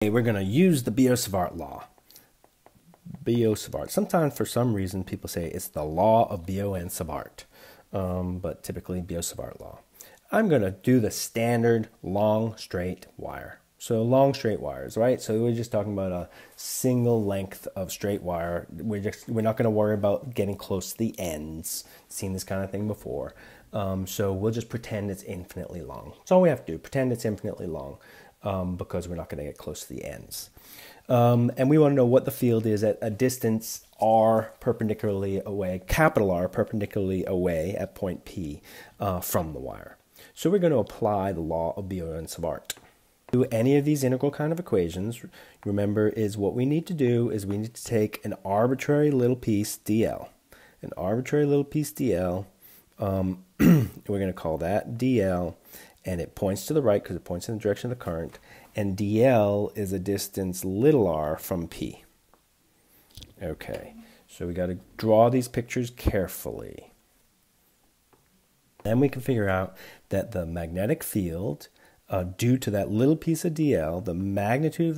We're going to use the Biot-Savart law. Biot-Savart. Sometimes, for some reason, people say it's the law of Biot and Savart, but typically Biot-Savart law. I'm going to do the standard long straight wire. So long straight wires, right? So we're just talking about a single length of straight wire. We're not going to worry about getting close to the ends. Seen this kind of thing before. So we'll just pretend it's infinitely long. That's all we have to do. Pretend it's infinitely long. Because we're not going to get close to the ends. And we want to know what the field is at a distance r perpendicularly away, capital R perpendicularly away at point P from the wire. So we're going to apply the law of Biot and Savart. Do any of these integral kind of equations, remember, is what we need to do is we need to take an arbitrary little piece dl. An arbitrary little piece dl, we're going to call that dl. And it points to the right because it points in the direction of the current. And dl is a distance little r from P. Okay, so we got to draw these pictures carefully. Then we can figure out that the magnetic field, due to that little piece of dl, the magnitude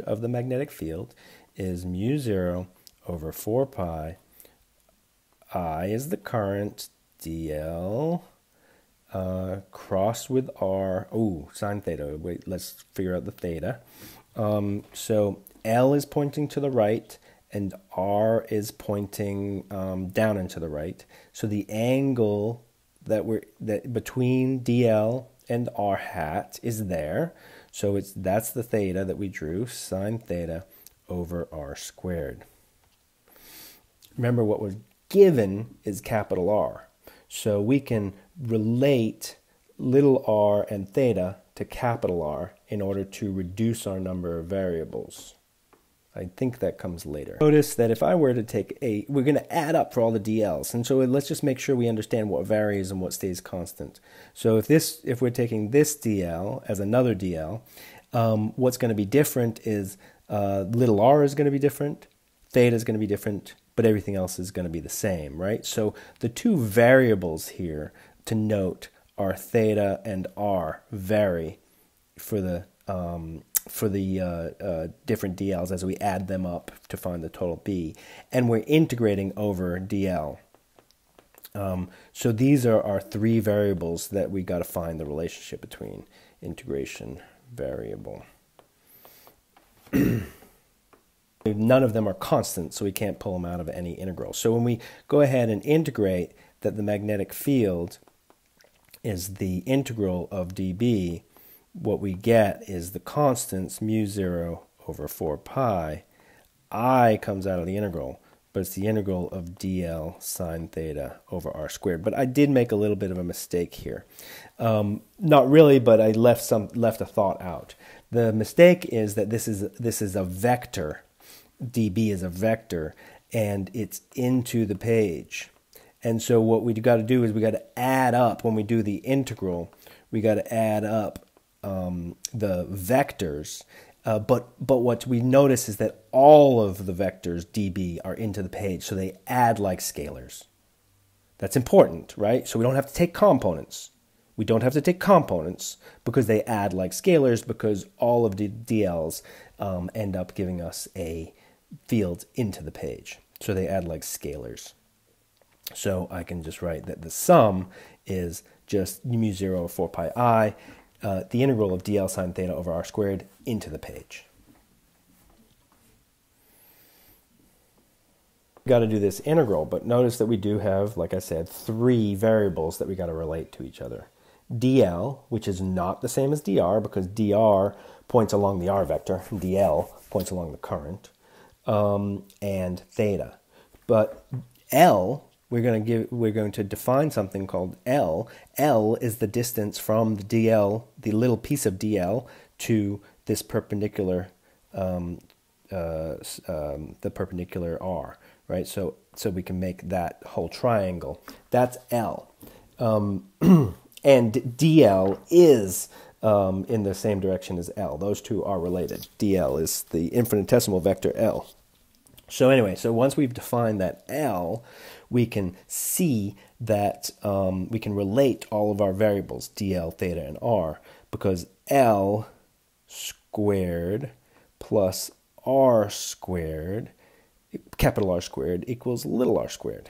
of the magnetic field is mu 0 over 4 pi. I is the current, dl crossed with r, sine theta. Wait, let's figure out the theta. So L is pointing to the right and R is pointing down and to the right. So the angle that between DL and R hat is there. So that's the theta that we drew, sine theta over R squared. Remember, what was given is capital R. So we can relate little r and theta to capital R in order to reduce our number of variables. I think that comes later. Notice that if I were to take we're going to add up for all the dl's. And so let's just make sure we understand what varies and what stays constant. So if we're taking this dl as another dl, what's going to be different is little r is going to be different, theta is going to be different, but everything else is going to be the same, right? So the two variables here to note are theta and r vary for the different dl's as we add them up to find the total b, and we're integrating over dl. So these are our three variables that we got to find the relationship between. Integration variable. None of them are constant, so we can't pull them out of any integral. So when we go ahead and integrate that the magnetic field is the integral of dB, what we get is the constants mu 0 over 4 pi. I comes out of the integral, but it's the integral of dl sine theta over r squared. But I did make a little bit of a mistake here. Not really, but I left a thought out. The mistake is that this is a vector. dB is a vector, and it's into the page. And so what we got to do is we got to add up, when we do the integral, we got to add up the vectors. But what we notice is that all of the vectors dB are into the page, so they add like scalars. That's important, right? So we don't have to take components. We don't have to take components because they add like scalars, because all of the DLs end up giving us a field into the page. So they add like scalars. So I can just write that the sum is just mu 0 over 4 pi I, the integral of dl sine theta over r squared into the page. We've got to do this integral, but notice that we do have, like I said, three variables that we got to relate to each other. dl, which is not the same as dr, because dr points along the r vector, dl points along the current, and theta. But L, we're going to define something called L. L is the distance from the DL, the little piece of DL, to this perpendicular, the perpendicular R, right? So we can make that whole triangle. That's L. And DL is in the same direction as L. Those two are related. DL is the infinitesimal vector L. So anyway, so once we've defined that L, we can see that we can relate all of our variables, DL, theta, and R, because L squared plus r squared, capital R squared, equals little r squared.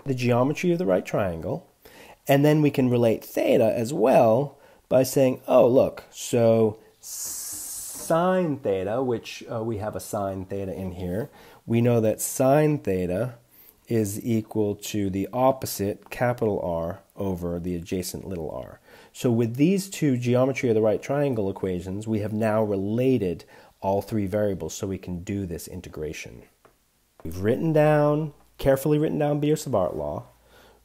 The geometry of the right triangle, and then we can relate theta as well by saying, oh, look, so sine theta, which we have a sine theta in here, we know that sine theta is equal to the opposite, capital R, over the adjacent little r. So with these two geometry of the right triangle equations, we have now related all three variables so we can do this integration. We've carefully written down Beer-Savart law.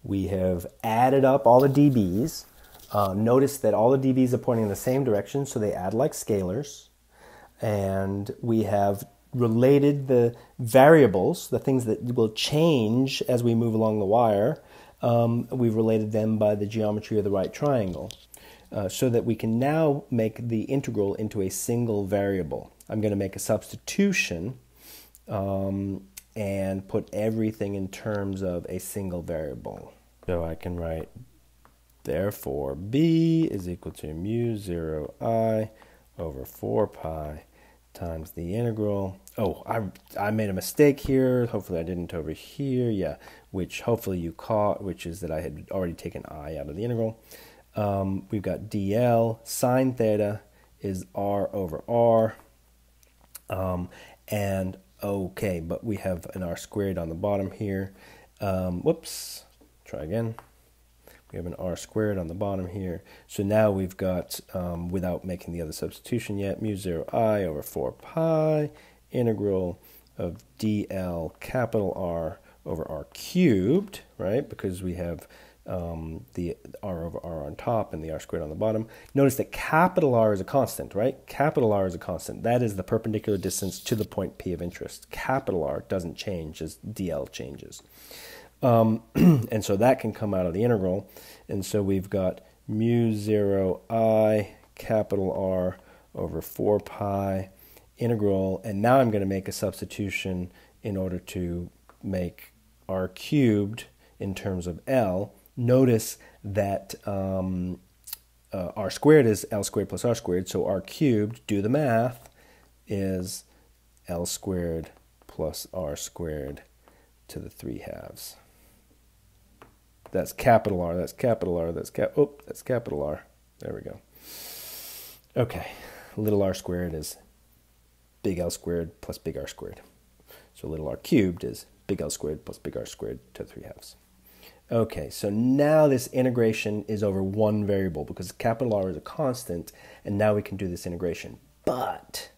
We have added up all the dBs. Notice that all the dBs are pointing in the same direction, so they add like scalars. And we have related the variables, the things that will change as we move along the wire. We've related them by the geometry of the right triangle, so that we can now make the integral into a single variable. I'm going to make a substitution and put everything in terms of a single variable. So I can write, therefore, b is equal to mu 0 I over 4 pi times the integral. Oh, I made a mistake here. Hopefully I didn't over here. Yeah, which hopefully you caught, which is that I had already taken I out of the integral. We've got dl. Sine theta is r over r. And okay, but we have an r squared on the bottom here. Whoops, try again. We have an r squared on the bottom here. So now we've got, without making the other substitution yet, mu 0 I over 4 pi integral of dl capital R over r cubed, right? Because we have the r over r on top and the r squared on the bottom. Notice that capital R is a constant, right? Capital R is a constant. That is the perpendicular distance to the point P of interest. Capital R doesn't change as dl changes. And so that can come out of the integral. And so we've got mu 0 I capital R over 4 pi integral. And now I'm going to make a substitution in order to make r cubed in terms of L. Notice that r squared is L squared plus r squared. So r cubed, do the math, is L squared plus r squared to the 3/2. That's capital R, that's capital R, that's capital R. There we go. Okay, little r squared is big L squared plus big R squared. So little r cubed is big L squared plus big R squared to the 3/2. Okay, so now this integration is over one variable because capital R is a constant, and now we can do this integration. But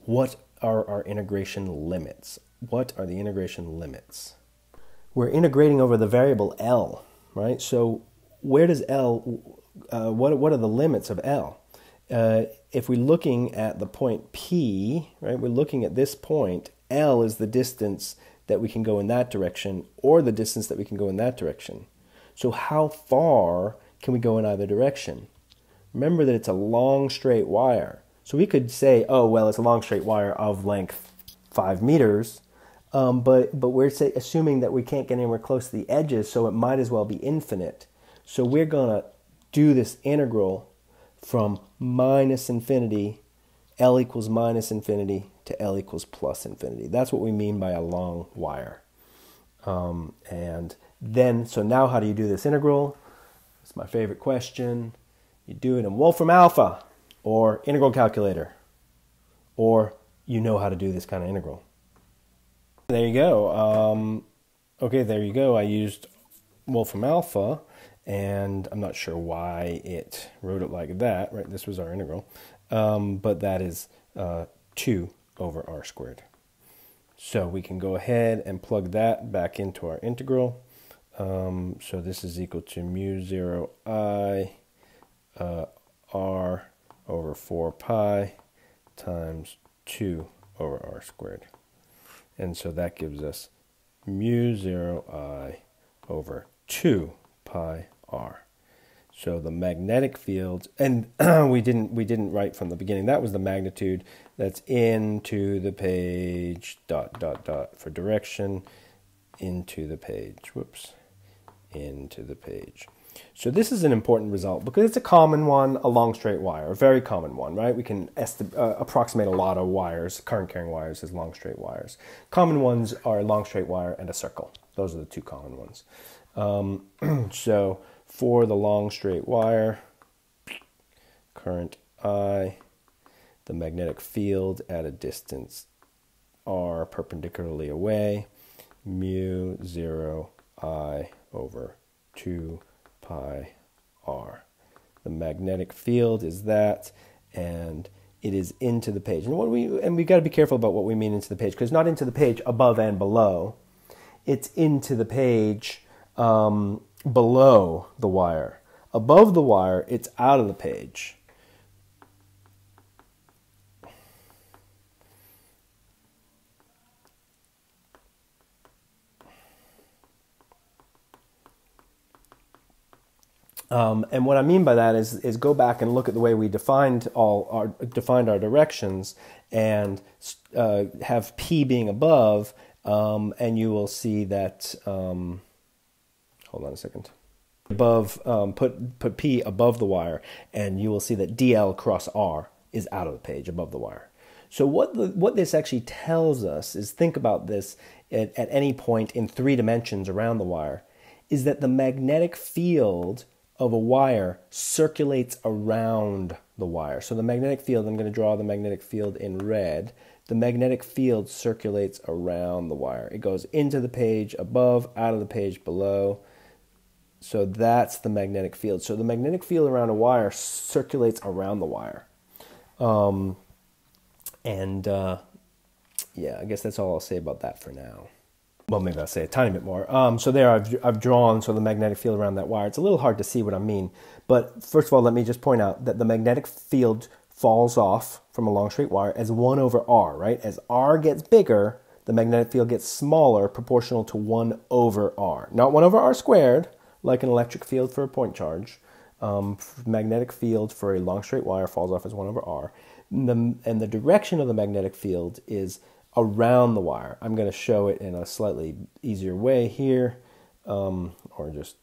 what are our integration limits? What are the integration limits? We're integrating over the variable L, right? So where does L, what are the limits of L? If we're looking at the point P, right, we're looking at this point, L is the distance that we can go in that direction or the distance that we can go in that direction. So how far can we go in either direction? Remember that it's a long straight wire. So we could say, oh, well, it's a long straight wire of length 5 meters, but we're assuming that we can't get anywhere close to the edges, so it might as well be infinite. So we're going to do this integral from minus infinity, L equals minus infinity, to L equals plus infinity. That's what we mean by a long wire. And then, so now how do you do this integral? It's my favorite question. You do it in Wolfram Alpha, or integral calculator, or you know how to do this kind of integral. There you go. Okay, there you go. I used Wolfram Alpha, and I'm not sure why it wrote it like that, right? This was our integral. But that is 2 over r squared. So we can go ahead and plug that back into our integral. So this is equal to mu 0 I r over 4 pi times 2 over r squared. And so that gives us mu 0 I over 2 pi r. So the magnetic field, and we didn't write from the beginning. That was the magnitude. That's into the page, ... for direction, into the page. Whoops, into the page. So this is an important result because it's a common one, a long straight wire, a very common one, right? We can approximate a lot of wires, current carrying wires, as long straight wires. Common ones are a long straight wire and a circle. Those are the two common ones. So for the long straight wire, current I, the magnetic field at a distance r perpendicularly away, mu 0 I over 2 pi r. The magnetic field is that, and it is into the page. And we got to be careful about what we mean into the page, because not into the page above and below. It's into the page below the wire. Above the wire, it's out of the page. And what I mean by that is go back and look at the way we defined our directions, and have P being above, and you will see that. Hold on a second. Above, put P above the wire, and you will see that DL cross R is out of the page above the wire. So what this actually tells us is, think about this at any point in 3 dimensions around the wire, is that the magnetic field of a wire circulates around the wire. So the magnetic field, I'm going to draw the magnetic field in red. The magnetic field circulates around the wire. It goes into the page above, out of the page below. So that's the magnetic field. So the magnetic field around a wire circulates around the wire. Yeah, I guess that's all I'll say about that for now. Well, maybe I'll say a tiny bit more. So there I've drawn the magnetic field around that wire. It's a little hard to see what I mean. But first of all, let me just point out that the magnetic field falls off from a long straight wire as 1 over r, right? As r gets bigger, the magnetic field gets smaller, proportional to 1 over r. Not 1 over r squared, like an electric field for a point charge. Magnetic field for a long straight wire falls off as 1 over r. And the direction of the magnetic field is around the wire. I'm going to show it in a slightly easier way here, or just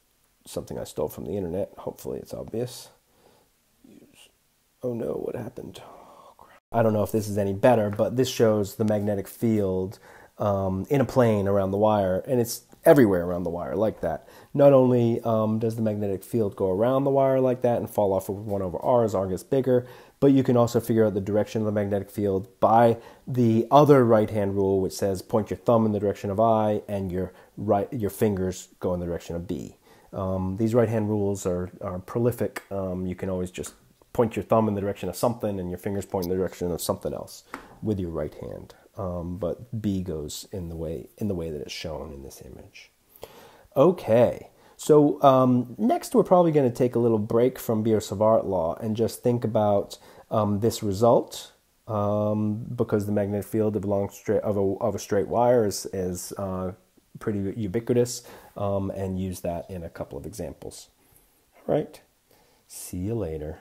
something I stole from the internet. Hopefully it's obvious. Oh no, what happened? Oh, crap. I don't know if this is any better, but this shows the magnetic field in a plane around the wire, and it's everywhere around the wire like that. Not only does the magnetic field go around the wire like that and fall off of 1 over r as r gets bigger, but you can also figure out the direction of the magnetic field by the other right-hand rule, which says point your thumb in the direction of I and your fingers go in the direction of B. These right-hand rules are prolific. You can always just point your thumb in the direction of something and your fingers point in the direction of something else with your right hand. But B goes in the way that it's shown in this image. Okay, so next we're probably going to take a little break from Beer-Savart law and just think about this result, because the magnetic field of a straight wire is pretty ubiquitous, and use that in a couple of examples. All right, see you later.